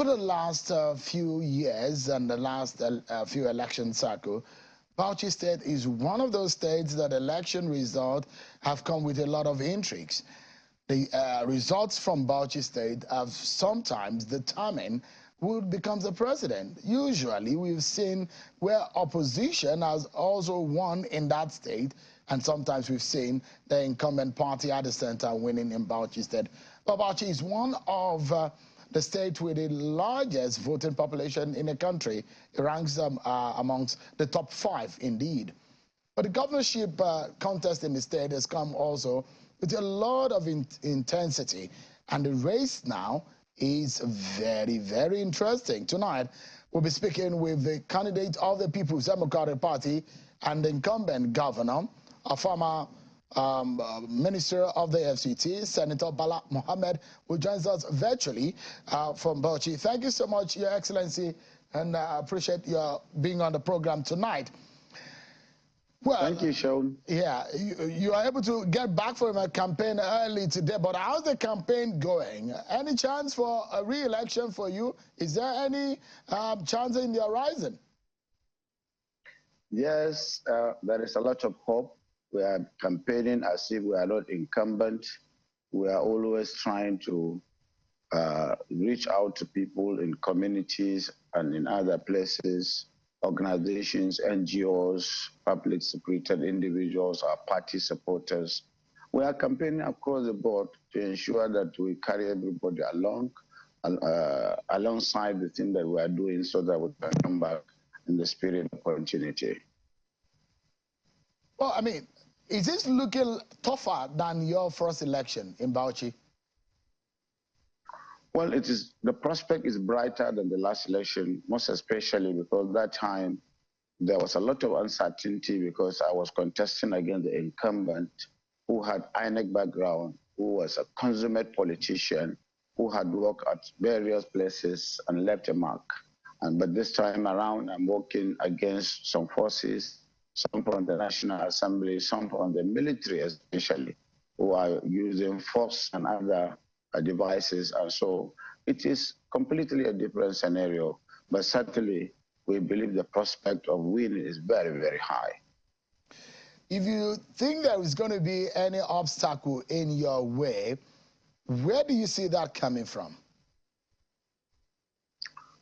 Over the last few years and the last few election cycles, Bauchi State is one of those states that election results have come with a lot of intrigues. The results from Bauchi State have sometimes determined who becomes the president. Usually, we've seen where opposition has also won in that state, and sometimes we've seen the incumbent party at the center winning in Bauchi State. But Bauchi is one of the state with the largest voting population in the country. It ranks amongst the top 5 indeed. But the governorship contest in the state has come also with a lot of intensity, and the race now is very, very interesting. Tonight, we'll be speaking with the candidate of the People's Democratic Party and the incumbent governor, a former Minister of the FCT, Senator Bala Mohammed, who joins us virtually from Bauchi. Thank you so much, Your Excellency, and I appreciate your being on the program tonight. Well, thank you, Sean. Yeah, you are able to get back from a campaign early today, but how's the campaign going? Any chance for a re-election for you? Is there any chance in the horizon? Yes, there is a lot of hope. We are campaigning as if we are not incumbent. We are always trying to reach out to people in communities and in other places, organizations, NGOs, public spirited individuals, our party supporters. We are campaigning across the board to ensure that we carry everybody along, alongside the thing that we are doing so that we can come back in the spirit of continuity. Well, I mean, is this looking tougher than your first election in Bauchi? Well, the prospect is brighter than the last election, most especially because that time there was a lot of uncertainty because I was contesting against the incumbent who had INEC background, who was a consummate politician, who had worked at various places and left a mark. But this time around, I'm working against some forces, some from the National Assembly, some from the military especially, who are using force and other devices. And so it is completely a different scenario, but certainly we believe the prospect of winning is very, very high. If you think there is going to be any obstacle in your way, where do you see that coming from?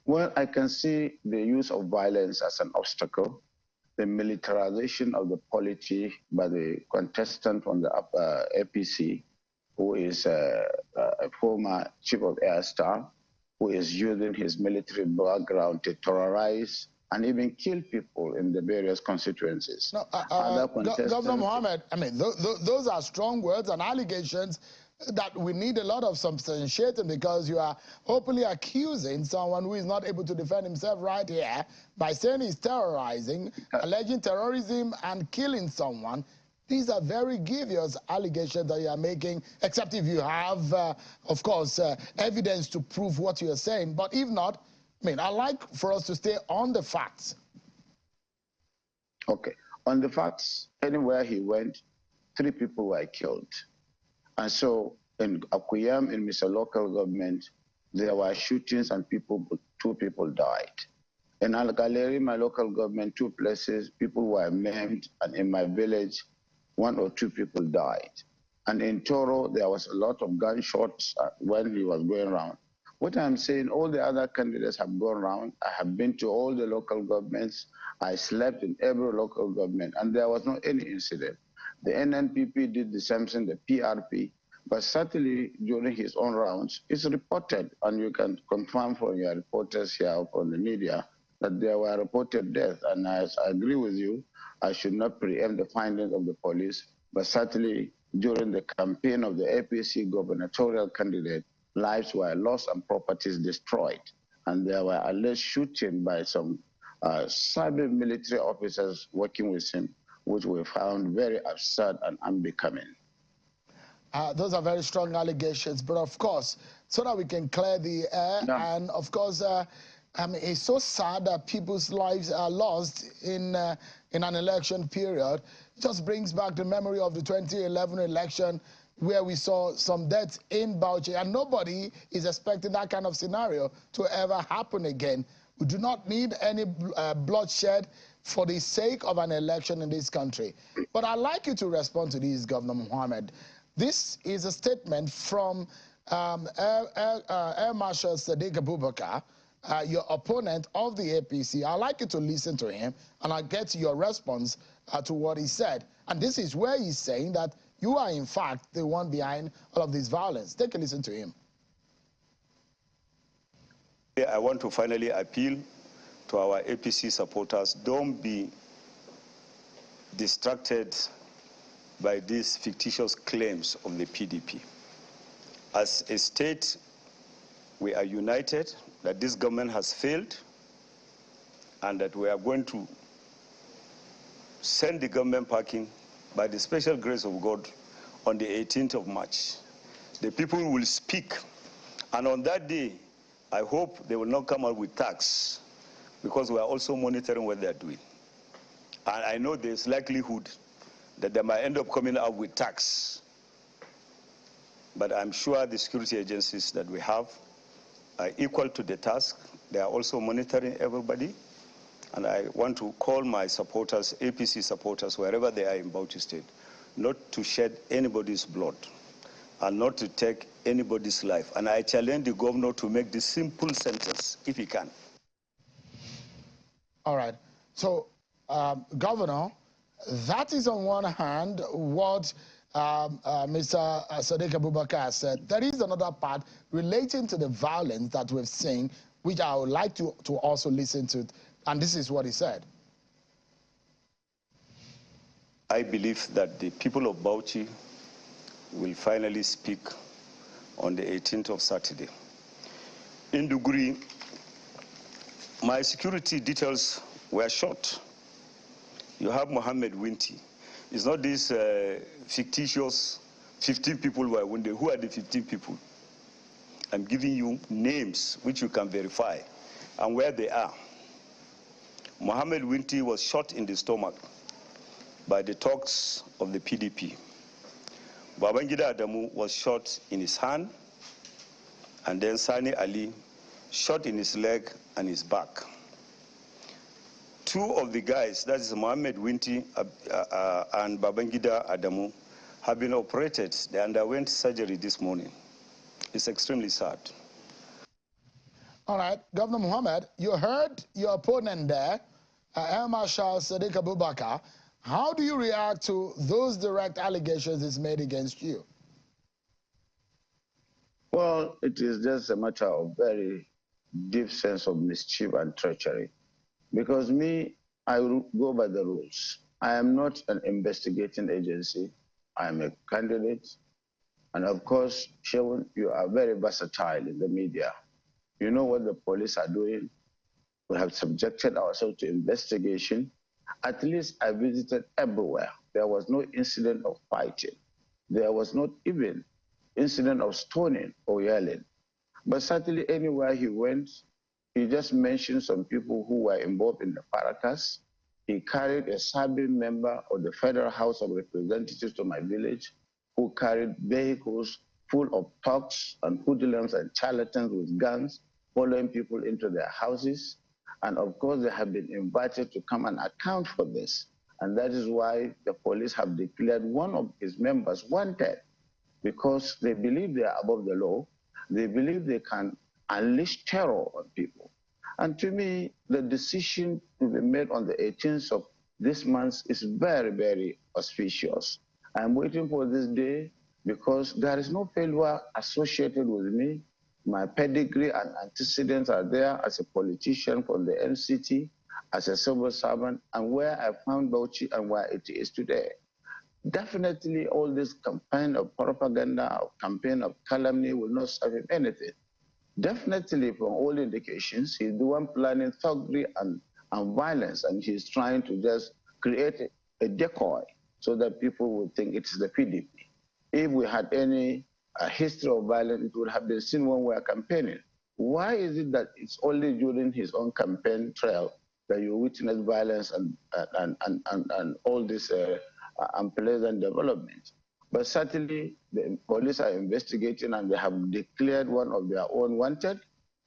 Well, I can see the use of violence as an obstacle, the militarization of the polity by the contestant from the APC, who is a former chief of air staff, who is using his military background to terrorize and even kill people in the various constituencies. No, Governor Mohammed, I mean, those are strong words and allegations that we need a lot of substantiating, because you are openly accusing someone who is not able to defend himself right here by saying he's terrorizing, alleging terrorism and killing someone. These are very grievous allegations that you are making, except if you have, of course, evidence to prove what you are saying. But if not, I mean, I'd like for us to stay on the facts. Okay. On the facts, anywhere he went, 3 people were killed. And so in Akuyam, in Mr. Local Government, there were shootings and 2 people died. In Al-Galeri, my local government, 2 places, people were maimed, and in my village, 1 or 2 people died. And in Toro, there was a lot of gunshots when he was going around. What I'm saying, all the other candidates have gone around. I have been to all the local governments. I slept in every local government, and there was no any incident. The NNPP did the same thing, the PRP, but certainly during his own rounds, it's reported, and you can confirm from your reporters here from the media, that there were reported deaths. And I agree with you, I should not preempt the findings of the police, but certainly during the campaign of the APC gubernatorial candidate, lives were lost and properties destroyed. And there were alleged shooting by some cyber military officers working with him, which we found very absurd and unbecoming. Those are very strong allegations, but of course, so that we can clear the air, and of course, it's so sad that people's lives are lost in an election period. It just brings back the memory of the 2011 election, where we saw some deaths in Bauchi, and nobody is expecting that kind of scenario to ever happen again. We do not need any bloodshed for the sake of an election in this country. But I'd like you to respond to this, Governor Mohammed. This is a statement from Air Marshal Sadiq Abubakar, your opponent of the APC. I'd like you to listen to him, and I'll get your response to what he said. And this is where he's saying that you are, in fact, the one behind all of this violence. Take a listen to him. I want to finally appeal to our APC supporters. Don't be distracted by these fictitious claims of the PDP. As a state, we are united that this government has failed and that we are going to send the government packing by the special grace of God on the 18th of March. The people will speak, and on that day, I hope they will not come out with tax, because we are also monitoring what they are doing. And I know there's likelihood that they might end up coming out with tax. But I'm sure the security agencies that we have are equal to the task. They are also monitoring everybody. And I want to call my supporters, APC supporters, wherever they are in Bauchi State, not to shed anybody's blood and not to take anybody's life. And I challenge the governor to make this simple sentence, if he can. All right. So, Governor, that is on one hand what Mr. Sadiq Abubakar said. There is another part relating to the violence that we've seen, which I would like to also listen to. And this is what he said. I believe that the people of Bauchi will finally speak on the 18th of Saturday. In Duguri, my security details were shot. You have Mohammed Winti. It's not this fictitious 15 people were wounded. Who are the 15 people? I'm giving you names which you can verify and where they are. Mohammed Winti was shot in the stomach by the thugs of the PDP. Babangida Adamu was shot in his hand, and then Sani Ali shot in his leg and his back. Two of the guys, that is Mohammed Winti and Babangida Adamu, have been operated. They underwent surgery this morning. It's extremely sad. All right, Governor Mohammed, you heard your opponent there, Air Marshal Sadiq Abubakar. How do you react to those direct allegations he's made against you? Well, it is just a matter of very deep sense of mischief and treachery. Because me, I will go by the rules. I am not an investigating agency. I am a candidate. And of course, Shewin, you are very versatile in the media. You know what the police are doing. We have subjected ourselves to investigation. At least I visited everywhere. There was no incident of fighting. There was not even incident of stoning or yelling. But certainly anywhere he went, he just mentioned some people who were involved in the fracas. He carried a serving member of the Federal House of Representatives to my village who carried vehicles full of thugs and hoodlums and charlatans with guns, following people into their houses. And of course, they have been invited to come and account for this. And that is why the police have declared one of his members wanted, because they believe they are above the law. They believe they can unleash terror on people. And to me, the decision to be made on the 18th of this month is very, very auspicious. I'm waiting for this day because there is no failure associated with me. My pedigree and antecedents are there as a politician from the NCT, as a civil servant, and where I found Bauchi and where it is today. Definitely all this campaign of propaganda, or campaign of calumny will not serve him anything. Definitely, from all indications, he's the one planning thuggery and violence, and he's trying to just create a decoy so that people would think it is the PDP. If we had any history of violence, it would have been seen when we are campaigning. Why is it that it's only during his own campaign trail that you witness violence and all this unpleasant development? But certainly the police are investigating and they have declared one of their own wanted.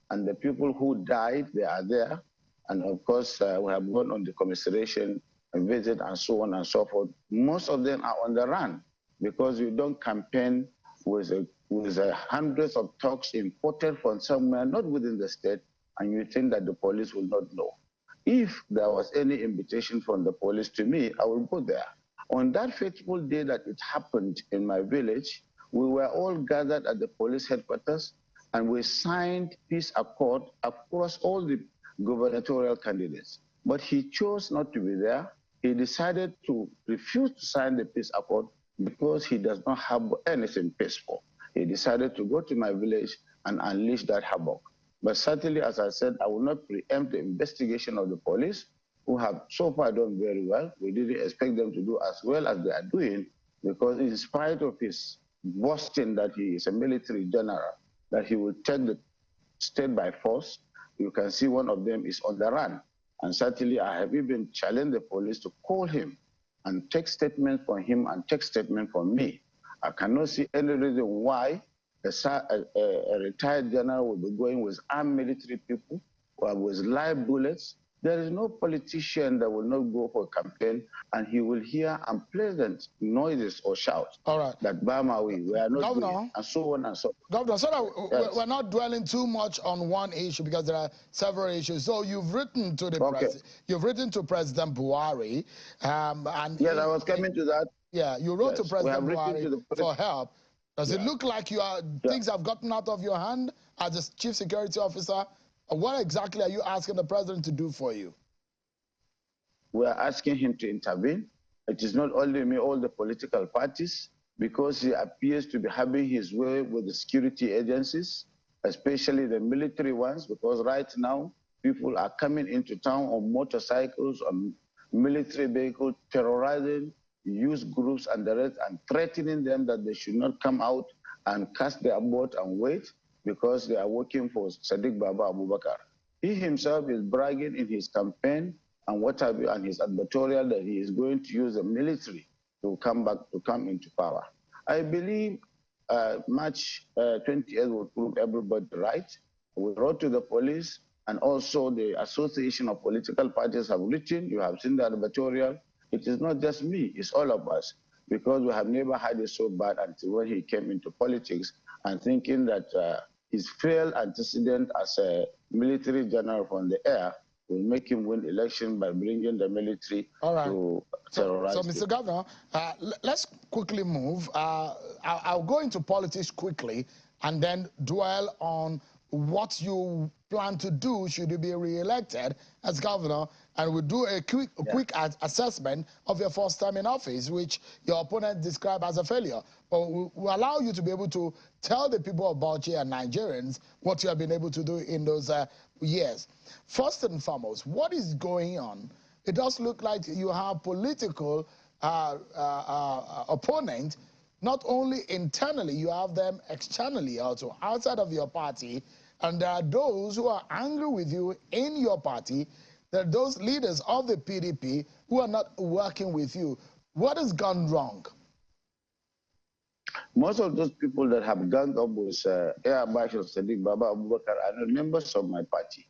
And the people who died, they are there. And of course, we have gone on the commiseration and visit and so on and so forth. Most of them are on the run because you don't campaign with hundreds of talks imported from somewhere, not within the state, and you think that the police will not know. If there was any invitation from the police to me, I will go there. On that fateful day that it happened in my village, we were all gathered at the police headquarters and we signed peace accord across all the gubernatorial candidates. But he chose not to be there. He decided to refuse to sign the peace accord because he does not have anything peaceful. He decided to go to my village and unleash that havoc. But certainly, as I said, I will not preempt the investigation of the police, who have so far done very well. We didn't expect them to do as well as they are doing, because in spite of his boasting that he is a military general, that he will take the state by force, you can see one of them is on the run. And certainly, I have even challenged the police to call him and take statements from him and take statements from me. I cannot see any reason why a retired general will be going with armed military people or with live bullets. There is no politician that will not go for a campaign and he will hear unpleasant noises or shouts. All right. That Bama, we are not Governor, doing, and so on and so on. Governor, so that we're not dwelling too much on one issue because there are several issues. So you've written to the president, you've written to President Buhari, and yes, I was coming to that. Yeah, you wrote to President Buhari for help. Does it look like things have gotten out of your hand as a chief security officer? What exactly are you asking the president to do for you? We are asking him to intervene. It is not only me, all the political parties, because he appears to be having his way with the security agencies, especially the military ones, because right now people are coming into town on motorcycles, on military vehicles, terrorizing youth groups and the rest, and threatening them that they should not come out and cast their vote and wait because they are working for Sadiq Baba Abubakar. He himself is bragging in his campaign and what have you, and his advertorial, that he is going to use the military to come into power. I believe March 28th will prove everybody right. We wrote to the police, and also the Association of Political Parties have written. You have seen the advertorial. It is not just me, it's all of us, because we have never had it so bad until when he came into politics, and thinking that his failed antecedent as a military general from the air will make him win election by bringing the military to terrorize. So Mr. Governor, let's quickly move. I'll go into politics quickly and then dwell on what you plan to do should you be re-elected as governor, and we'll do a quick assessment of your first time in office, which your opponent described as a failure. But we'll allow you to be able to tell the people of Bauchi and Nigerians what you have been able to do in those years. First and foremost, what is going on? It does look like you have political opponent. Not only internally, you have them externally also, outside of your party. And there are those who are angry with you in your party. There are those leaders of the PDP who are not working with you. What has gone wrong? Most of those people that have ganged up with Air Marshal Sadiq Baba Abubakar are not members of my party.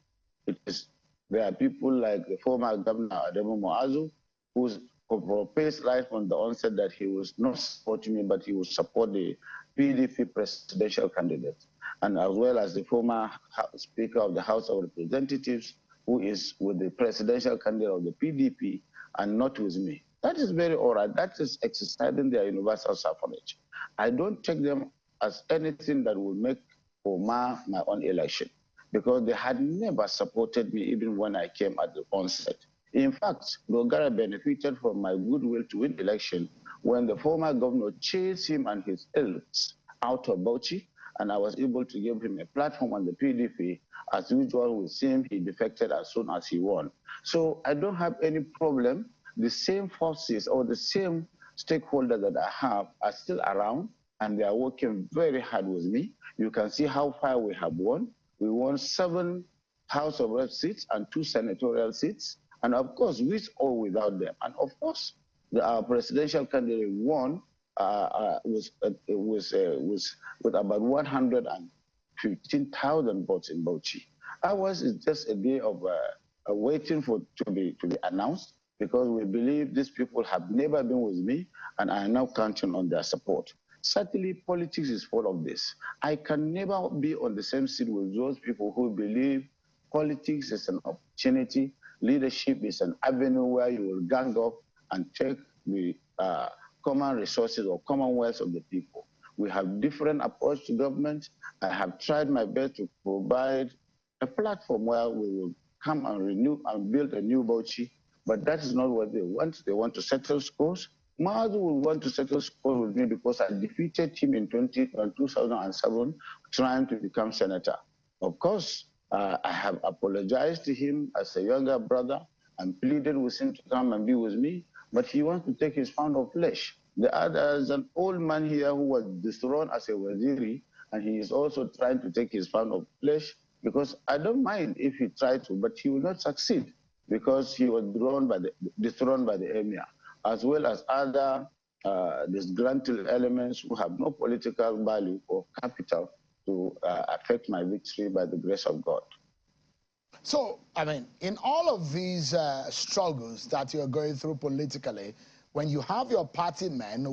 There are people like the former Governor Ademo Moazu, who's proposed right from the onset that he was not supporting me, but he would support the PDP presidential candidate, and as well as the former Speaker of the House of Representatives, who is with the presidential candidate of the PDP and not with me. That is very all right. That is exercising their universal suffrage. I don't take them as anything that will make or mar my own election, because they had never supported me even when I came at the onset. In fact, Dogara benefited from my goodwill to win election when the former governor chased him and his elves out of Bauchi, and I was able to give him a platform on the PDP. As usual with him, he defected as soon as he won. So I don't have any problem. The same forces or the same stakeholders that I have are still around, and they are working very hard with me. You can see how far we have won. We won 7 House of Rep seats and 2 senatorial seats. And of course, with or without them. And of course, our presidential candidate won was with about 115,000 votes in Bauchi. Ours is just a day of waiting for to be announced, because we believe these people have never been with me, and I am now counting on their support. Certainly, politics is full of this. I can never be on the same seat with those people who believe politics is an opportunity, leadership is an avenue where you will gang up and take the common resources or commonwealth of the people. We have different approach to government. I have tried my best to provide a platform where we will come and renew and build a new Bauchi, but that is not what they want. They want to settle scores. Mazu will want to settle scores with me because I defeated him in 2007 trying to become senator. Of course, I have apologized to him as a younger brother and pleaded with him to come and be with me, but he wants to take his pound of flesh. There's an old man here who was dethroned as a waziri, and he is also trying to take his pound of flesh, because I don't mind if he tried to, but he will not succeed because he was dethroned by the emir, as well as other disgruntled elements who have no political value or capital to affect my victory by the grace of God. So, I mean, in all of these struggles that you're going through politically, when you have your party men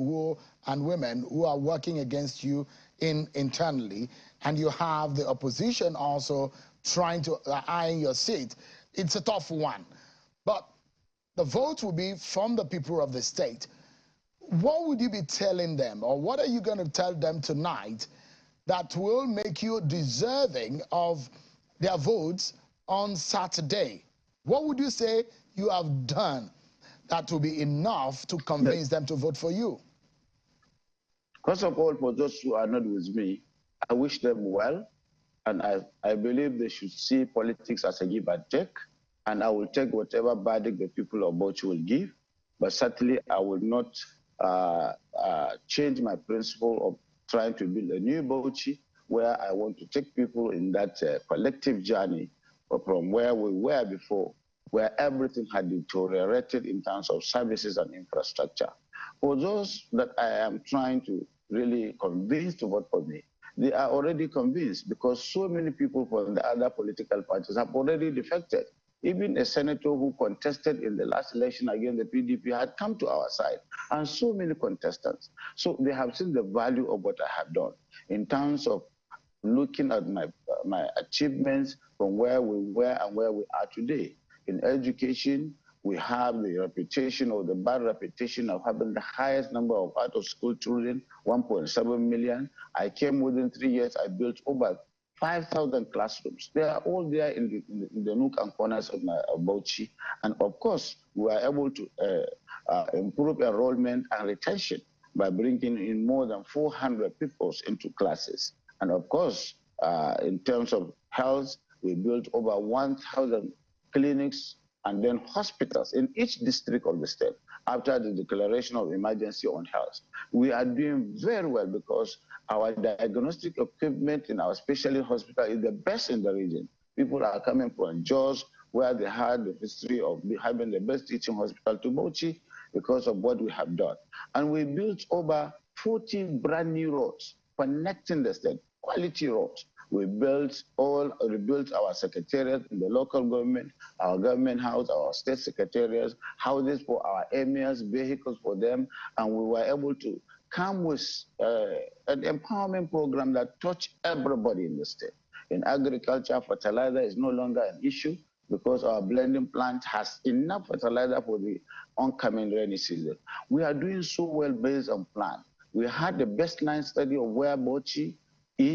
and women who are working against you internally, and you have the opposition also trying to eyeing your seat, it's a tough one. But the vote will be from the people of the state. What would you be telling them, or what are you going to tell them tonight that will make you deserving of their votes on Saturday? What would you say you have done that will be enough to convince them to vote for you? First of all, for those who are not with me, I wish them well, and I believe they should see politics as a give and take, and I will take whatever verdict the people of Bauchi will give, but certainly I will not change my principle of trying to build a new Bauchi, where I want to take people in that collective journey from where we were before, where everything had deteriorated in terms of services and infrastructure. For those that I am trying to really convince to vote for me, they are already convinced, because so many people from the other political parties have already defected. Even a senator who contested in the last election against the PDP had come to our side, and so many contestants. So they have seen the value of what I have done in terms of looking at my achievements from where we were and where we are today. In education, we have the reputation, or the bad reputation, of having the highest number of out-of-school children, 1.7 million. I came within 3 years, I built over 5,000 classrooms. They are all there in the nook and corners of Bauchi. And of course, we are able to improve enrollment and retention by bringing in more than 400 people into classes. And of course, in terms of health, we built over 1,000 clinics and then hospitals in each district of the state after the declaration of emergency on health. We are doing very well because our diagnostic equipment in our specialty hospital is the best in the region. People are coming from Jos, where they had the history of having the best teaching hospital, to Bauchi because of what we have done. And we built over 40 brand new roads connecting the state, quality roads. We rebuilt our secretariat in the local government, our government house, our state secretariats, houses for our emirs, vehicles for them, and we were able to come with an empowerment program that touched everybody in the state. In agriculture, fertilizer is no longer an issue because our blending plant has enough fertilizer for the oncoming rainy season. We are doing so well based on plan. We had the baseline study of where Bauchi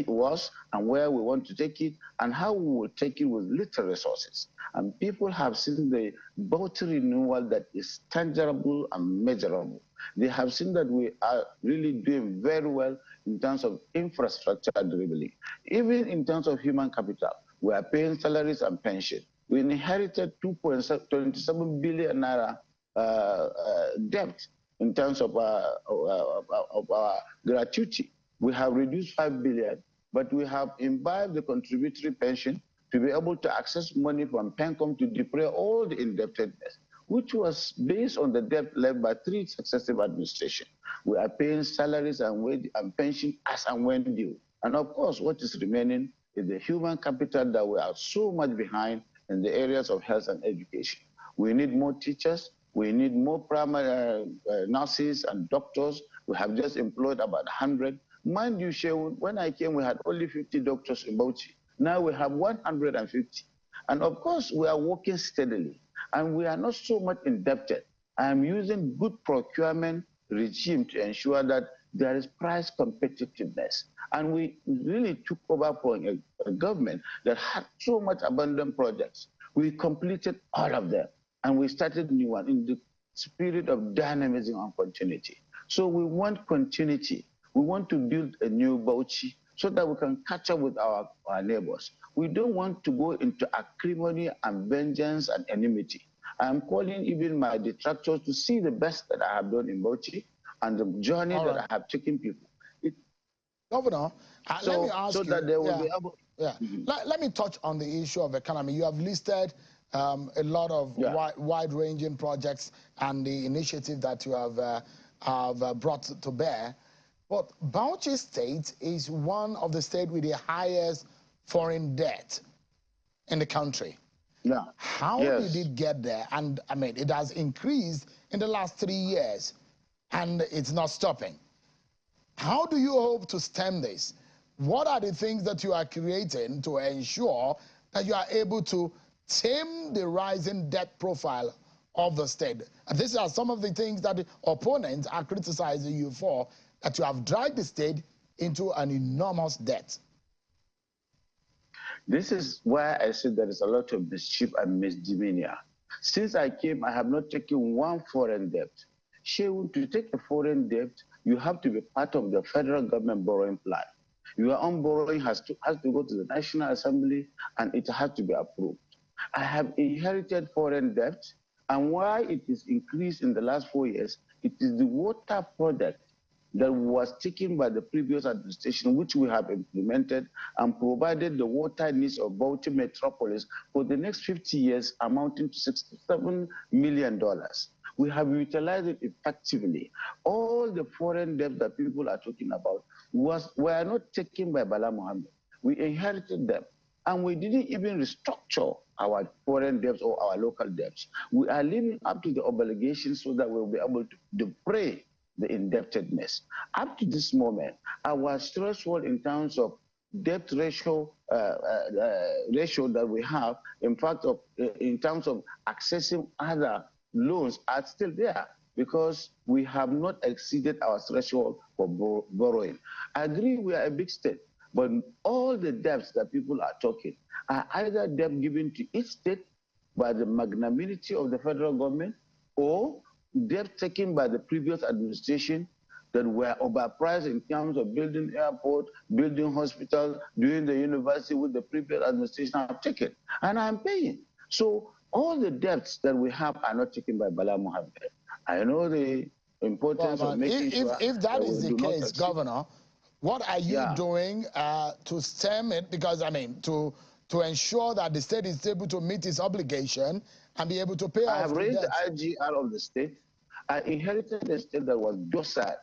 was and where we want to take it and how we will take it with little resources. And people have seen the Bauchi renewal that is tangible and measurable. They have seen that we are really doing very well in terms of infrastructure delivery. Even in terms of human capital, we are paying salaries and pension. We inherited 2.27 billion naira debt in terms of our gratuity. We have reduced 5 billion, but we have imbibed the contributory pension to be able to access money from PENCOM to defray all the indebtedness. which was based on the debt left by 3 successive administrations. We are paying salaries and wage and pension as and when due. And of course, what is remaining is the human capital that we are so much behind in the areas of health and education. We need more teachers. We need more primary nurses and doctors. We have just employed about 100. Mind you, Shehu, when I came, we had only 50 doctors in Bauchi. Now we have 150. And of course, we are working steadily. And we are not so much indebted. I am using good procurement regime to ensure that there is price competitiveness. And we really took over from a government that had so much abandoned projects. We completed all of them. And we started a new one in the spirit of dynamism and continuity. So we want continuity. We want to build a new Bauchi so that we can catch up with our neighbors. We don't want to go into acrimony and vengeance and enmity. I'm calling even my detractors to see the best that I have done in Bauchi and the journey that I have taken people. Governor, let me ask you. That they will be able. Let me touch on the issue of economy. You have listed a lot of wide-ranging projects and the initiative that you have brought to bear. But Bauchi State is one of the states with the highest foreign debt in the country. Yeah. How did it get there? And I mean, it has increased in the last 3 years, and it's not stopping. How do you hope to stem this? What are the things that you are creating to ensure that you are able to tame the rising debt profile of the state? And these are some of the things that the opponents are criticizing you for, that you have dragged the state into an enormous debt. This is why I said there is a lot of mischief and misdemeanor. Since I came, I have not taken one foreign debt. Shehu, to take a foreign debt, you have to be part of the federal government borrowing plan. Your own borrowing has to go to the National Assembly and it has to be approved. I have inherited foreign debt, and why it is increased in the last 4 years, it is the water project that was taken by the previous administration, which we have implemented and provided the water needs of Bauchi metropolis for the next 50 years, amounting to $67 million. We have utilized it effectively. All the foreign debt that people are talking about were not taken by Bala Mohammed. We inherited them, and we didn't even restructure our foreign debts or our local debts. We are living up to the obligations so that we'll be able to defray the indebtedness. Up to this moment, our threshold in terms of debt ratio that we have, in fact, in terms of accessing other loans are still there because we have not exceeded our threshold for borrowing. I agree we are a big state, but all the debts that people are talking are either debt given to each state by the magnanimity of the federal government or debt taken by the previous administration that were overpriced in terms of building airport, building hospitals, doing the university with the previous administration have taken. And I'm paying. So all the debts that we have are not taken by Bala Mohammed. I know the importance of making sure if that is the case, Governor, what are you doing to stem it? Because, I mean, to ensure that the state is able to meet its obligation and be able to pay off the debt. I have raised the IGR of the state. I inherited a state that was docile,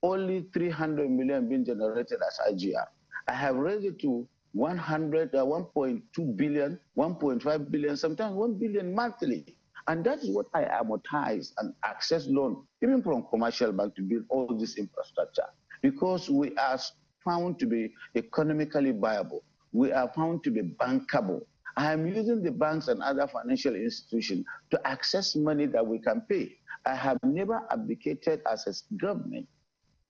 only 300 million being generated as IGR. I have raised it to 1.2 billion, 1.5 billion, sometimes 1 billion monthly. And that is what I amortize and access loan, even from commercial bank, to build all this infrastructure. Because we are found to be economically viable. We are found to be bankable. I am using the banks and other financial institutions to access money that we can pay. I have never abdicated as a government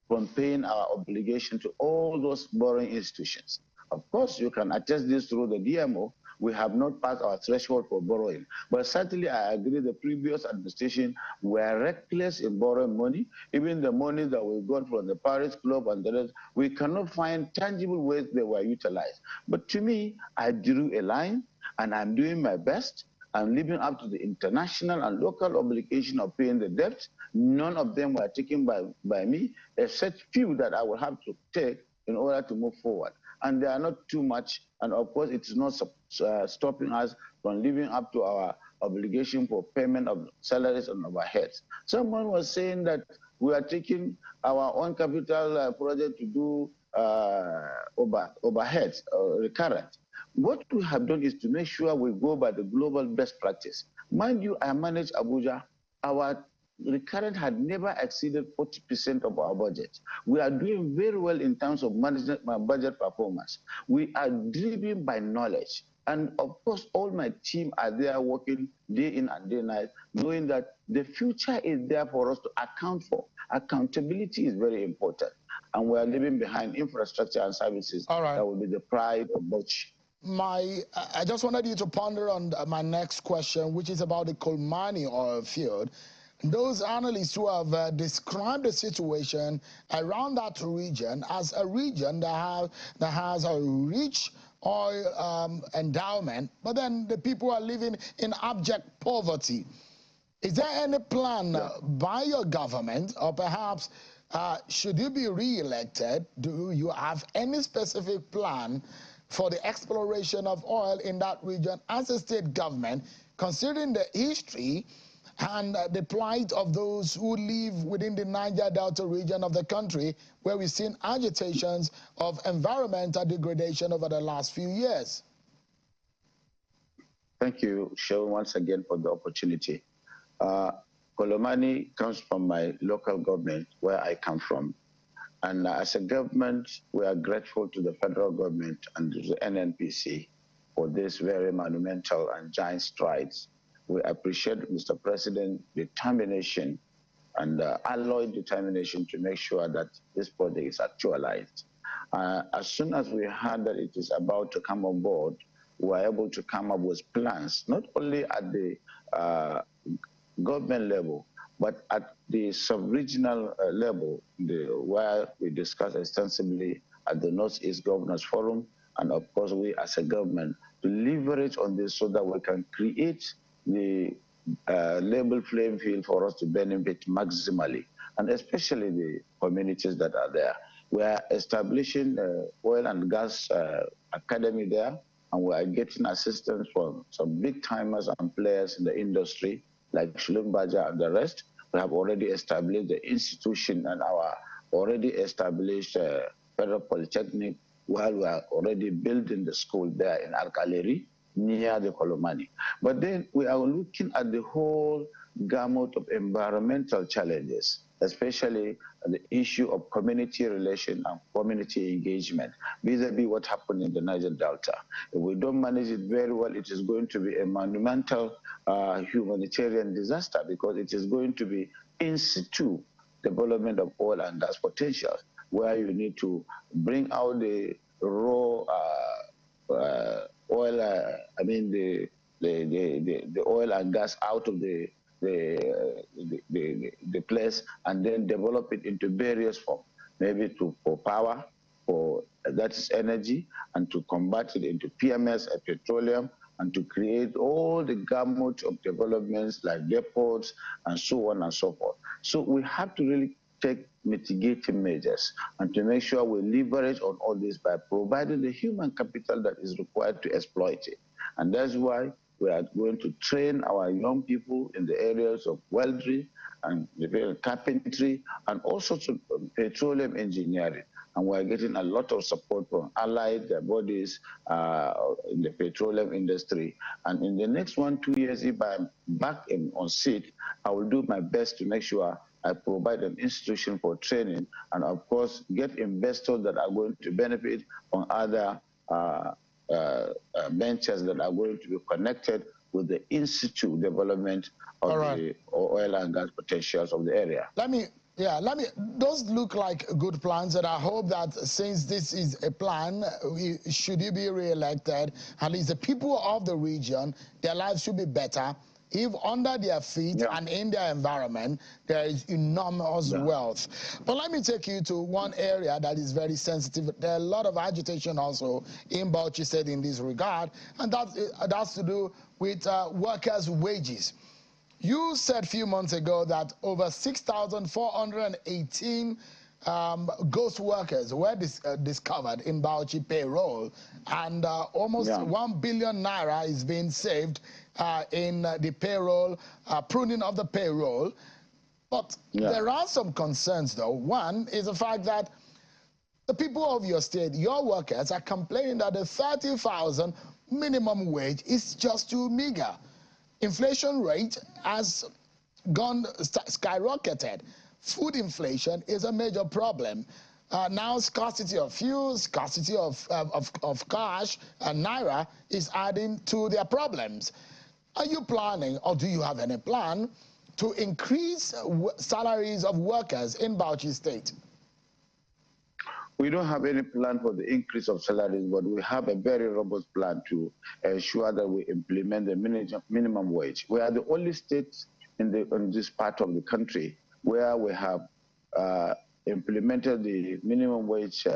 from paying our obligation to all those borrowing institutions. Of course, you can attest this through the DMO. We have not passed our threshold for borrowing. But certainly, I agree the previous administration were reckless in borrowing money. Even the money that we got from the Paris Club and the rest, we cannot find tangible ways they were utilized. But to me, I drew a line, and I'm doing my best. I'm living up to the international and local obligation of paying the debt. None of them were taken by me, except few that I will have to take in order to move forward. And they are not too much, and of course it is not stopping us from living up to our obligation for payment of salaries and overheads. Someone was saying that we are taking our own capital project to do overheads, recurrent. What we have done is to make sure we go by the global best practice. Mind you, I manage Abuja. Our recurrent had never exceeded 40% of our budget. We are doing very well in terms of management, budget performance. We are driven by knowledge. And of course, all my team are there working day in and day night, knowing that the future is there for us to account for. Accountability is very important. And we are leaving behind infrastructure and services that will be the pride of Bauchi. I just wanted you to ponder on my next question, which is about the Kolmani oil field. Those analysts who have described the situation around that region as a region that has a rich oil endowment, but then the people are living in abject poverty. Is there any plan by your government, or perhaps should you be re-elected, do you have any specific plan for the exploration of oil in that region as a state government, considering the history and the plight of those who live within the Niger Delta region of the country, where we've seen agitations of environmental degradation over the last few years? Thank you, Sheldon, once again for the opportunity. Kolomani comes from my local government, where I come from. And as a government, we are grateful to the federal government and to the NNPC for this very monumental and giant strides. We appreciate Mr. President's determination and alloyed determination to make sure that this project is actualized. As soon as we heard that it is about to come on board, we were able to come up with plans, not only at the government level, but at the sub-regional level, where we discussed extensively at the Northeast Governors Forum, and of course we as a government, to leverage on this so that we can create the level playing field for us to benefit maximally, and especially the communities that are there. We are establishing oil and gas academy there, and we are getting assistance from some big timers and players in the industry, like Shulun Baja and the rest. We have already established the institution and our already established Federal Polytechnic, while we are already building the school there in Alkaleri, near the Kolomani. But then we are looking at the whole gamut of environmental challenges, especially the issue of community relation and community engagement, vis-a-vis what happened in the Niger Delta. If we don't manage it very well, it is going to be a monumental humanitarian disaster, because it is going to be in situ development of oil and gas potential, where you need to bring out the raw oil, the oil and gas out of the place, and then develop it into various forms, maybe for power, for that is energy, and to convert it into PMS, petroleum, and to create all the gamut of developments like depots and so on and so forth. So we have to really take mitigating measures and to make sure we leverage on all this by providing the human capital that is required to exploit it. And that's why we are going to train our young people in the areas of welding and carpentry and all sorts of petroleum engineering. And we're getting a lot of support from allied bodies in the petroleum industry. And in the next 1-2 years, if I'm back on seat, I will do my best to make sure I provide an institution for training, and of course get investors that are going to benefit on other ventures that are going to be connected with the institute development of the oil and gas potentials of the area. Those look like good plans, and I hope that since this is a plan, should you be re-elected, at least the people of the region, their lives should be better. If under their feet and in their environment, there is enormous wealth. But let me take you to one area that is very sensitive. There are a lot of agitation also in Bauchi State in this regard, and that's to do with workers' wages. You said a few months ago that over 6,418 ghost workers were discovered in Bauchi payroll, and almost 1 billion naira is being saved in the payroll, pruning of the payroll. But there are some concerns, though. One is the fact that the people of your state, your workers, are complaining that the 30,000 minimum wage is just too meager. Inflation rate has gone skyrocketed. Food inflation is a major problem. Now scarcity of fuel, scarcity of cash and naira is adding to their problems. Are you planning, or do you have any plan, to increase salaries of workers in Bauchi State? We don't have any plan for the increase of salaries, but we have a very robust plan to ensure that we implement the minimum wage. We are the only state in this part of the country where we have implemented the minimum wage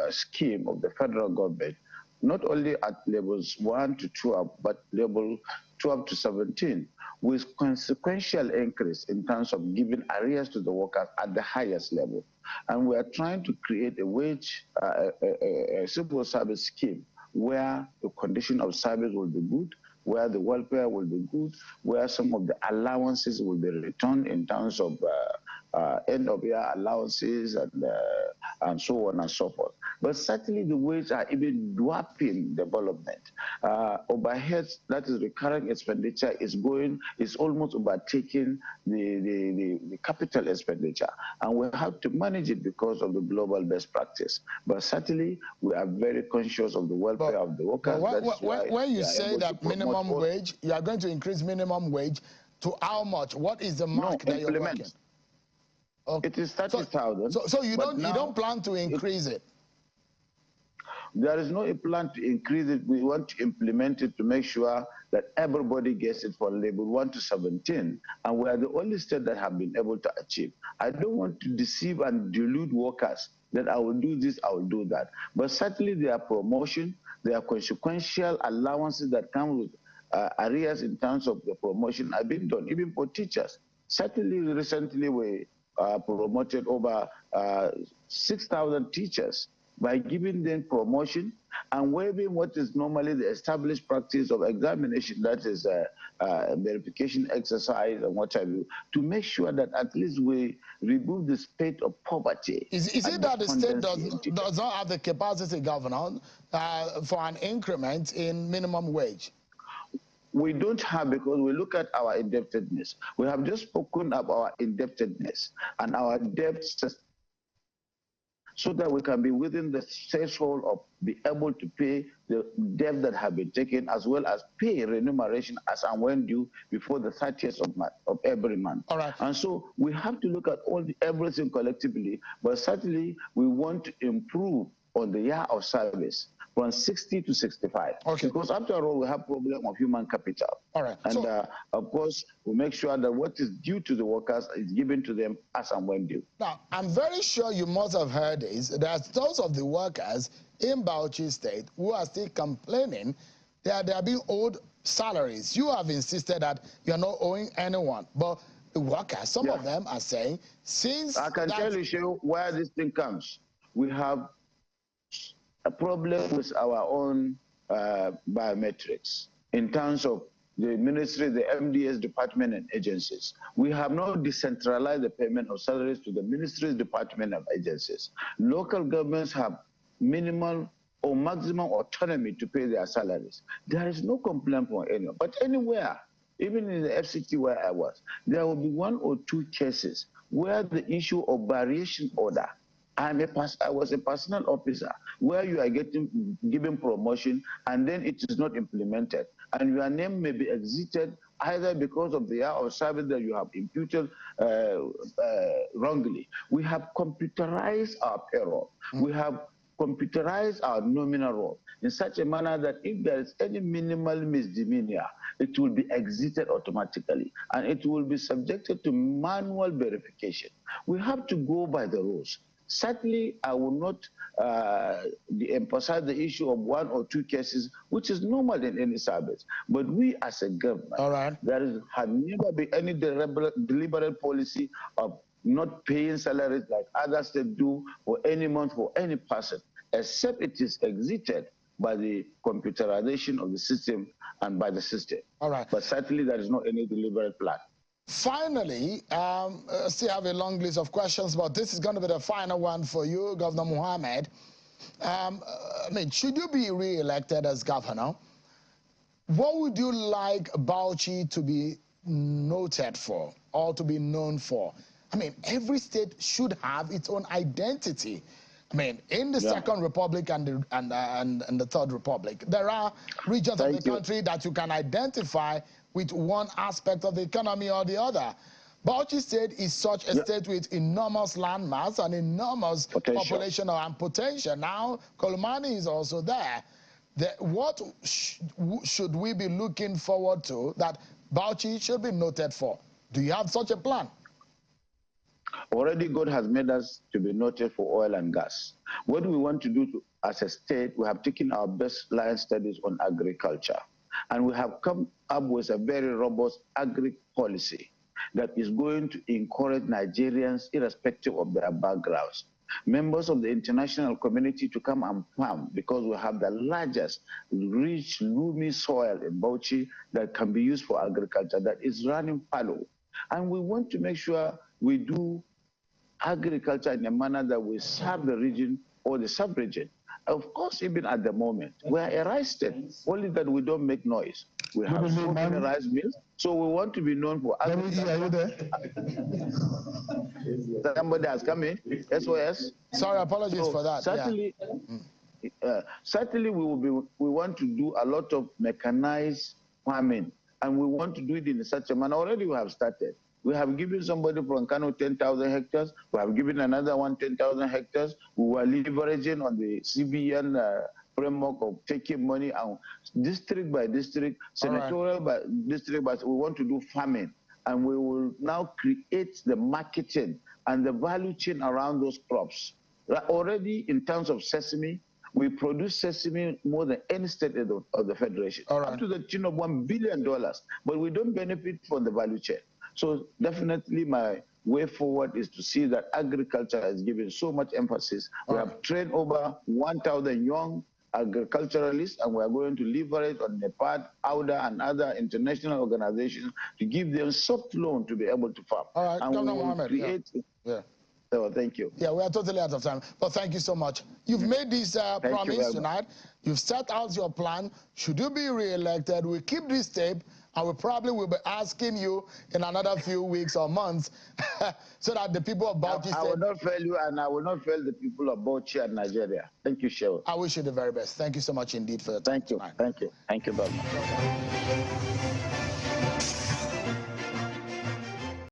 scheme of the federal government, not only at levels 1 to 12, but level 12 to 17, with consequential increase in terms of giving arrears to the workers at the highest level. And we are trying to create a wage, a civil service scheme where the condition of service will be good, where the welfare will be good, where some of the allowances will be returned in terms of end-of-year allowances and so on and so forth. But certainly the wages are even dwarfing development. Overheads, that is recurring expenditure, is almost overtaking the capital expenditure. And we have to manage it because of the global best practice. But certainly we are very conscious of the welfare of the workers. When you say that minimum wage, you are going to increase minimum wage to how much? What is the mark that you're working? Okay. It is 30,000. So you don't plan to increase it? There is no plan to increase it. We want to implement it to make sure that everybody gets it from level 1 to 17. And we are the only state that have been able to achieve. I don't want to deceive and delude workers that I will do this, I will do that. But certainly there are promotion, there are consequential allowances that come with arrears in terms of the promotion have been done, even for teachers. Certainly recently we promoted over 6,000 teachers by giving them promotion and waiving what is normally the established practice of examination, that is verification exercise and what have you, to make sure that at least we remove the state of poverty. Is it that the state does not have the capacity, Governor, for an increment in minimum wage? We don't have, because we look at our indebtedness. We have just spoken of our indebtedness and our debt system, so that we can be within the threshold of be able to pay the debt that have been taken, as well as pay remuneration as and when due before the 30th of every month. All right. And so we have to look at everything collectively, but certainly we want to improve on the year of service from 60 to 65. Okay. Because after all, we have problem of human capital. All right. And of course, we make sure that what is due to the workers is given to them as and when due. Now, I'm very sure you must have heard this. There's those of the workers in Bauchi State who are still complaining that they are being owed salaries. You have insisted that you're not owing anyone. But the workers, some of them are saying, since I can tell you where this thing comes. We have a problem with our own biometrics in terms of the ministry, the MDS department and agencies. We have not decentralized the payment of salaries to the ministries, department and agencies. Local governments have minimal or maximum autonomy to pay their salaries. There is no complaint from anyone. But anywhere, even in the FCT where I was, there will be 1 or 2 cases where the issue of variation order, I was a personal officer where you are given promotion and then it is not implemented, and your name may be exited either because of the year of service that you have imputed wrongly. We have computerized our payroll. We have computerized our nominal roll in such a manner that if there is any minimal misdemeanor, it will be exited automatically and it will be subjected to manual verification. We have to go by the rules. Certainly, I will not emphasize the issue of 1 or 2 cases, which is normal in any service. But we as a government, there had never been any deliberate policy of not paying salaries like other states do for any month for any person, except it is exited by the computerization of the system and by the system. All right. But certainly there is not any deliberate plan. Finally, still have a long list of questions, but this is going to be the final one for you, Governor Mohammed. I mean, should you be re-elected as governor, what would you like Bauchi to be noted for or to be known for? I mean, every state should have its own identity. I mean, in the Second Republic and the Third Republic, there are regions of the country that you can identify with one aspect of the economy or the other. Bauchi State is such a state with enormous landmass and enormous population and potential. Now, Kolmani is also there. What should we be looking forward to that Bauchi should be noted for? Do you have such a plan? Already God has made us to be noted for oil and gas. What we want to do as a state, we have taken our best line studies on agriculture. And we have come up with a very robust agri policy that is going to encourage Nigerians, irrespective of their backgrounds, members of the international community to come and farm, because we have the largest, rich, loamy soil in Bauchi that can be used for agriculture, that is running fallow. And we want to make sure we do agriculture in a manner that will serve the region or the sub-region. Of course, even at the moment, we are a rice state, only that we don't make noise. We have so many rice mills, so we want to be known for agriculture. Are you there? Somebody has come in, SOS. Sorry, apologies for that. Certainly, certainly we want to do a lot of mechanized farming, and we want to do it in such a manner. Already we have started. We have given somebody from Kano 10,000 hectares. We have given another one 10,000 hectares. We were leveraging on the CBN framework of taking money out district by district, senatorial by district, but we want to do farming. And we will now create the marketing and the value chain around those crops. Already in terms of sesame, we produce sesame more than any state of the Federation, up to the tune of $1 billion, but we don't benefit from the value chain. So definitely my way forward is to see that agriculture is given so much emphasis. We have trained over 1,000 young agriculturalists, and we are going to leverage on NEPAD, AUDA, and other international organizations to give them soft loan to be able to farm. All right, and Governor Mohammed. So thank you. Yeah, we are totally out of time, but thank you so much. You've made this promise tonight. You've set out your plan. Should you be re-elected, we keep this tape, and we probably will be asking you in another few weeks or months so that the people of Bauchi I will not fail you, and I will not fail the people of Bauchi and Nigeria. Thank you, Shehu. I wish you the very best. Thank you so much indeed for your time. Thank you. Thank you. Thank you very much.